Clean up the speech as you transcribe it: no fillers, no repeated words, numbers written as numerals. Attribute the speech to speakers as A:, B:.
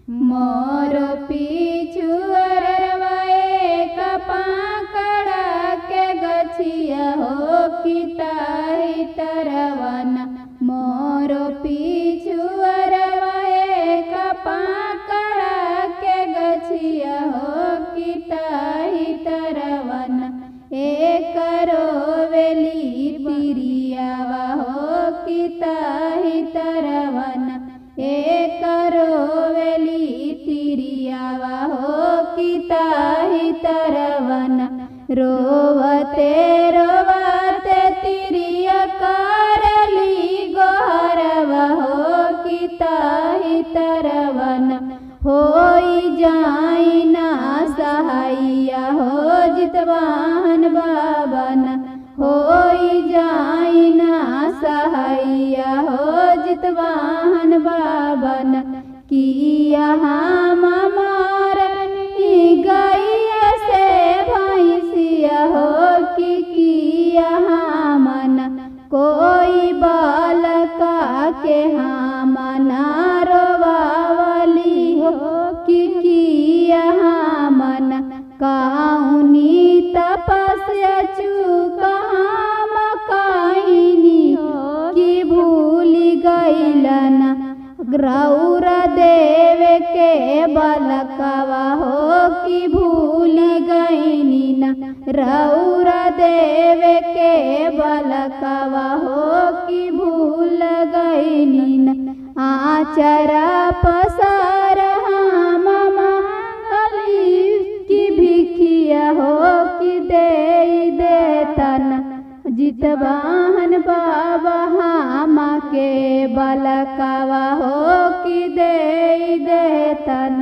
A: मोर पिछुअरवा एक पाकड़ा के गछिया हो कि ताही तरवन। मोर पिछुअरवा एक पाकड़ा के गछिया हो कि ताही तरवन। एक रोवेली तिरियावा हो कि ताही तरवन। एक रोवेली तिरियावा हो कि ताही तरवन। रोवते रोवते तिरिया करली गोहरवा हो कि ताही तरवन। होई जाई ना सहाइया हो जितवाहन बाबन। होई जाई ना सहाइया हो जितवाहन बाबन। किया हम मारनी गैया से भैंसिया हो कि किया हमन। कोई बालका के हमन रोवावली हो कि किया हमन। काउनी तपस्या चूका हम काइनी कि भूली गइलन। गौर देव के बालकवा हो कि भूली गइनी न। रौर देव के बालकवा हो कि भूल गइनी न। आचरा पसार हम मांगली कि भिखिया हो कि दे देतन। जितवाहन बाबा हम के बालकवा हो कि दे देतन।